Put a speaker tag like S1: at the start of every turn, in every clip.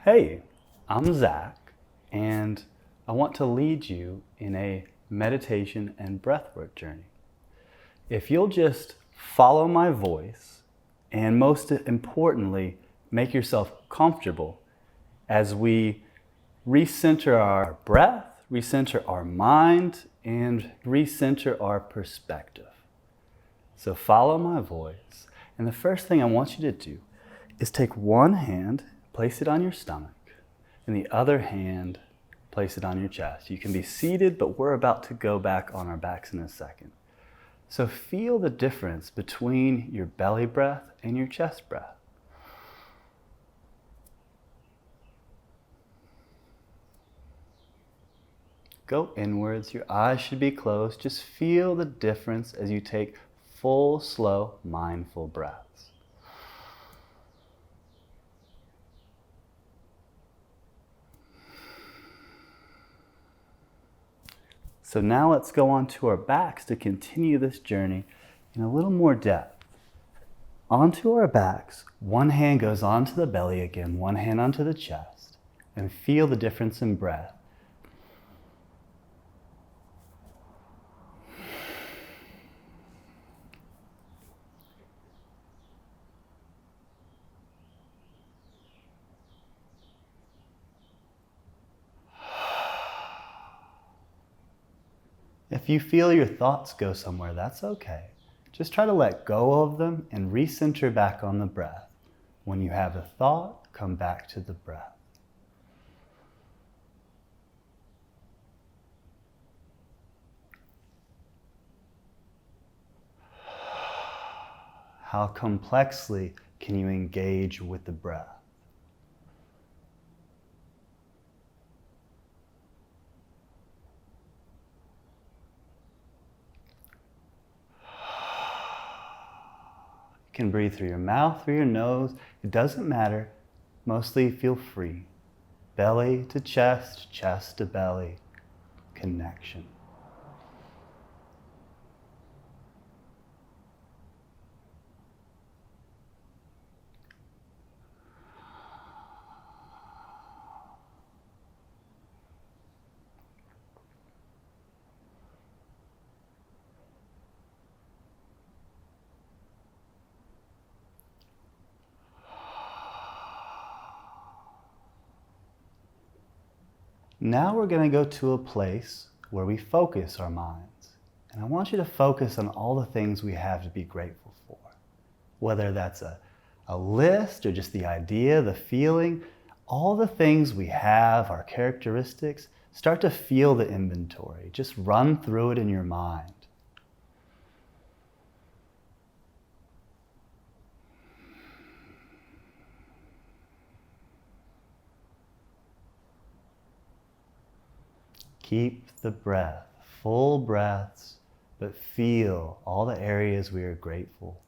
S1: Hey, I'm Zach, and I want to lead you in a meditation and breathwork journey. If you'll just follow my voice, and most importantly, make yourself comfortable as we recenter our breath, recenter our mind, and recenter our perspective. So follow my voice, and the first thing I want you to do is take one hand, place it on your stomach, and the other hand, place it on your chest. You can be seated, but we're about to go back on our backs in a second. So feel the difference between your belly breath and your chest breath. Go inwards, your eyes should be closed. Just feel the difference as you take full, slow, mindful breaths. So now let's go on to our backs to continue this journey in a little more depth. Onto our backs, one hand goes onto the belly again, one hand onto the chest, and feel the difference in breath. If you feel your thoughts go somewhere, that's okay. Just try to let go of them and recenter back on the breath. When you have a thought, come back to the breath. How complexly can you engage with the breath? You can breathe through your mouth, through your nose. It doesn't matter. Mostly feel free. Belly to chest, chest to belly. Connection. Now we're going to go to a place where we focus our minds. And I want you to focus on all the things we have to be grateful for. Whether that's a list or just the idea, the feeling, all the things we have, our characteristics, start to feel the inventory. Just run through it in your mind. Keep the breath, full breaths, but feel all the areas we are grateful.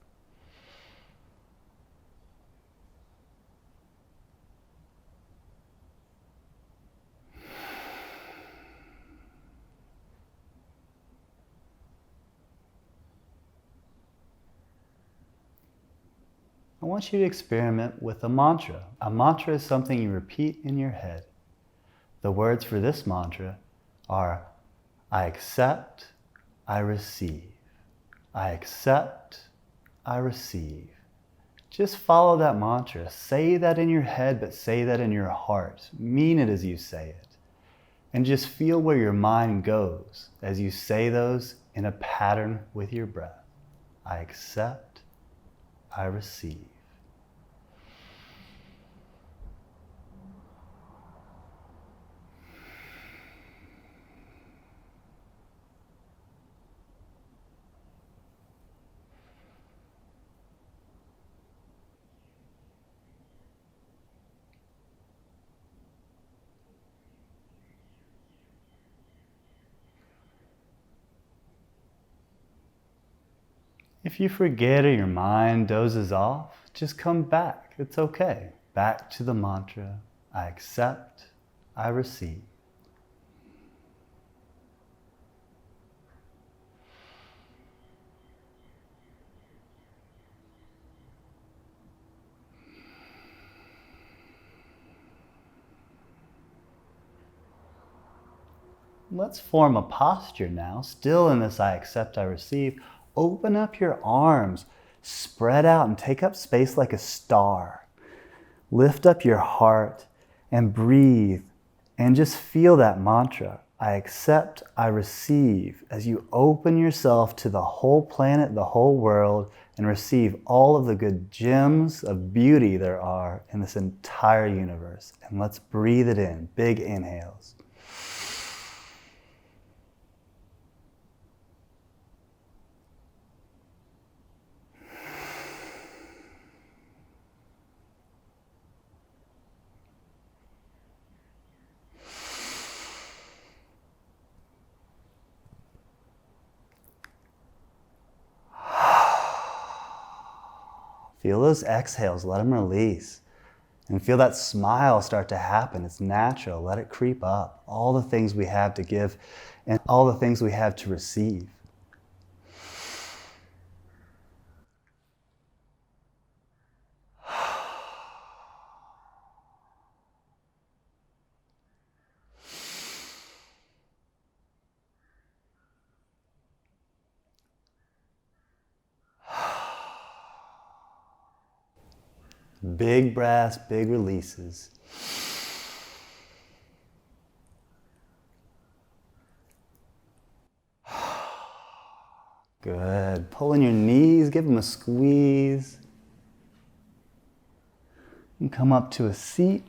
S1: I want you to experiment with a mantra. A mantra is something you repeat in your head. The words for this mantra are, I accept, I receive. I accept, I receive. Just follow that mantra. Say that in your head, but say that in your heart. Mean it as you say it. And just feel where your mind goes as you say those in a pattern with your breath. I accept, I receive. If you forget or your mind dozes off, just come back. It's okay. Back to the mantra, I accept, I receive. Let's form a posture now, still in this I accept, I receive. Open up your arms, spread out and take up space like a star. Lift up your heart and breathe and just feel that mantra. I accept, I receive, as you open yourself to the whole planet, the whole world, and receive all of the good gems of beauty there are in this entire universe. And let's breathe it in, big inhales. Feel those exhales, let them release. And feel that smile start to happen. It's natural, let it creep up. All the things we have to give and all the things we have to receive. Big breaths, big releases. Good. Pull in your knees, give them a squeeze. And come up to a seat.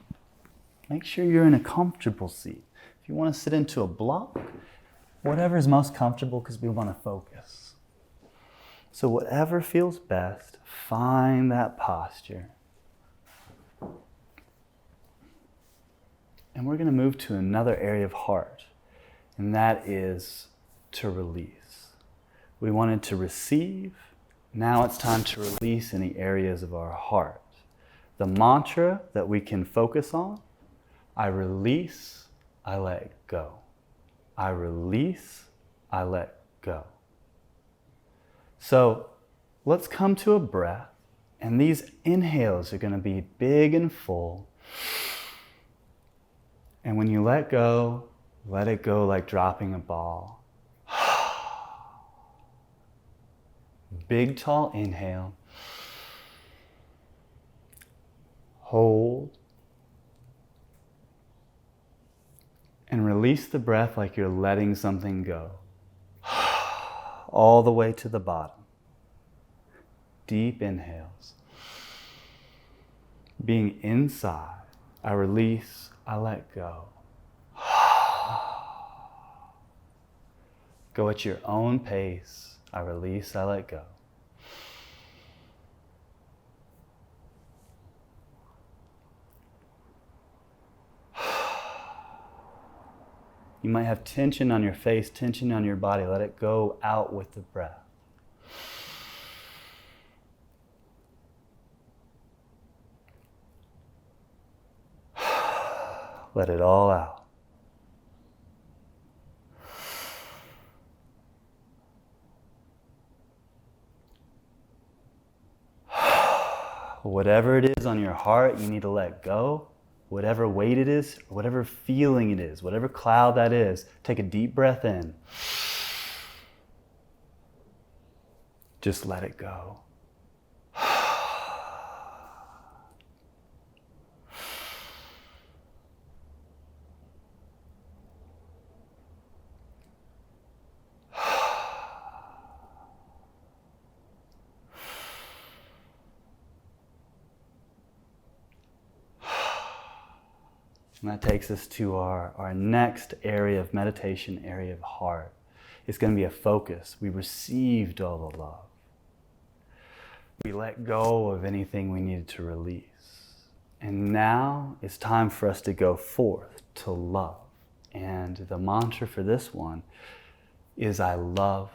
S1: Make sure you're in a comfortable seat. If you want to sit into a block, whatever is most comfortable because we want to focus. So whatever feels best, find that posture. And we're going to move to another area of heart, and that is to release. We wanted to receive, now it's time to release any areas of our heart. The mantra that we can focus on, I release, I let go. I release, I let go. So let's come to a breath, and these inhales are going to be big and full. And when you let it go like dropping a ball. Big, tall inhale. Hold. And release the breath like you're letting something go. All the way to the bottom. Deep inhales. Being inside, I release, I let go. Go at your own pace. I release, I let go. You might have tension on your face, tension on your body. Let it go out with the breath. Let it all out. Whatever it is on your heart, you need to let go. Whatever weight it is, whatever feeling it is, whatever cloud that is, take a deep breath in. Just let it go. And that takes us to our next area of meditation, area of heart. It's going to be a focus. We received all the love. We let go of anything we needed to release. And now it's time for us to go forth to love. And the mantra for this one is I love,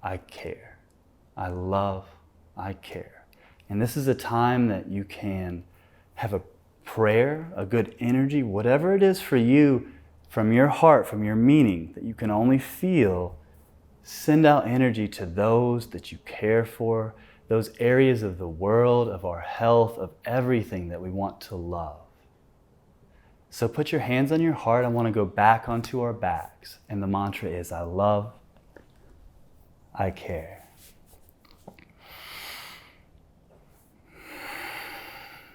S1: I care. I love, I care. And this is a time that you can have a prayer, a good energy, whatever it is for you, from your heart, from your meaning, that you can only feel, send out energy to those that you care for, those areas of the world, of our health, of everything that we want to love. So put your hands on your heart. I want to go back onto our backs. And the mantra is, I love, I care.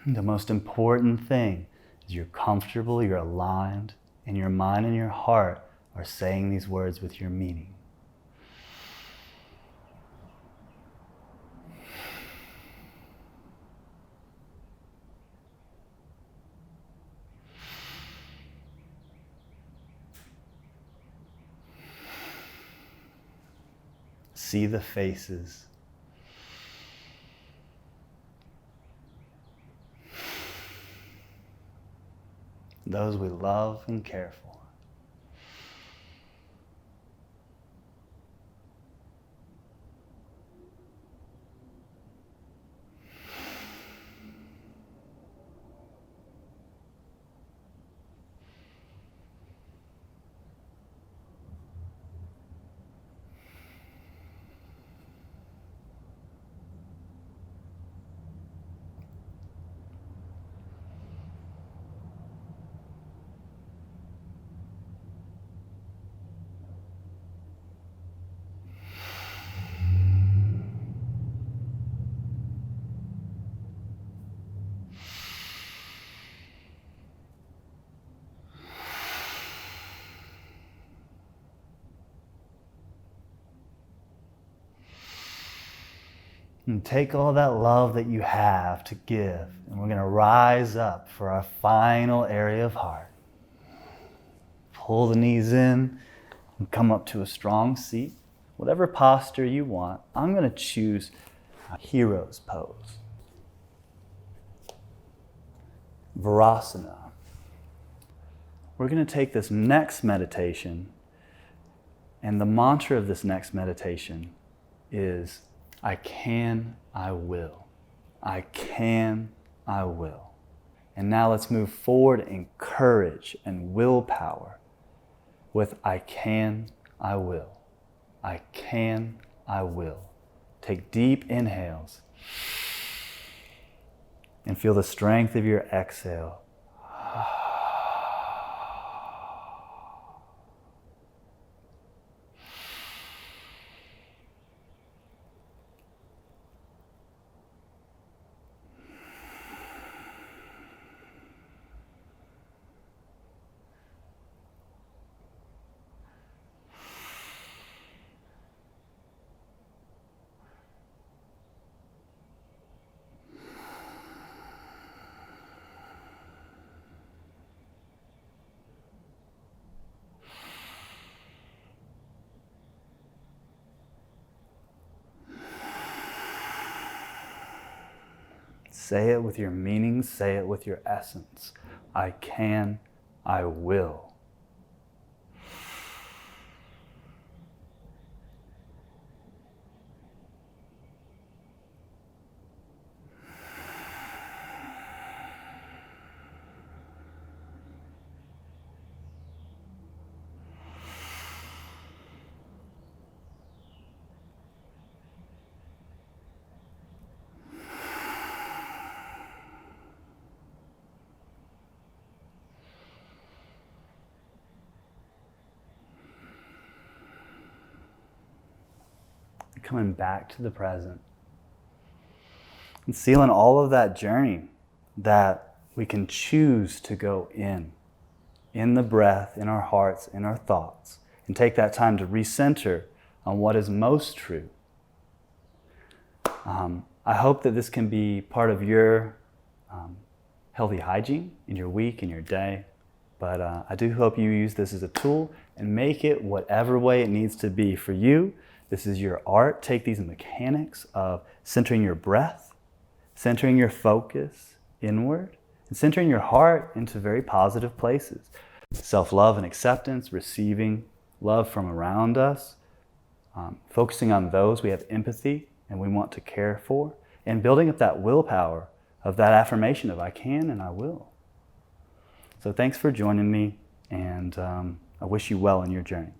S1: The most important thing is you're comfortable, you're aligned, and your mind and your heart are saying these words with your meaning. See the faces. Those we love and care for. And take all that love that you have to give, and we're going to rise up for our final area of heart. Pull the knees in and come up to a strong seat. Whatever posture you want, I'm going to choose a hero's pose. Virasana. We're going to take this next meditation, and the mantra of this next meditation is, I can, I will. I can, I will. And now let's move forward in courage and willpower with I can, I will. I can, I will. Take deep inhales and feel the strength of your exhale. Say it with your meaning, say it with your essence. I can, I will. Coming back to the present and sealing all of that journey that we can choose to go in the breath, in our hearts, in our thoughts, and take that time to recenter on what is most true. I hope that this can be part of your healthy hygiene in your week, in your day, but I do hope you use this as a tool and make it whatever way it needs to be for you. This is your art. Take these mechanics of centering your breath, centering your focus inward, and centering your heart into very positive places. Self-love and acceptance, receiving love from around us, focusing on those we have empathy and we want to care for, and building up that willpower of that affirmation of I can and I will. So thanks for joining me, and I wish you well in your journey.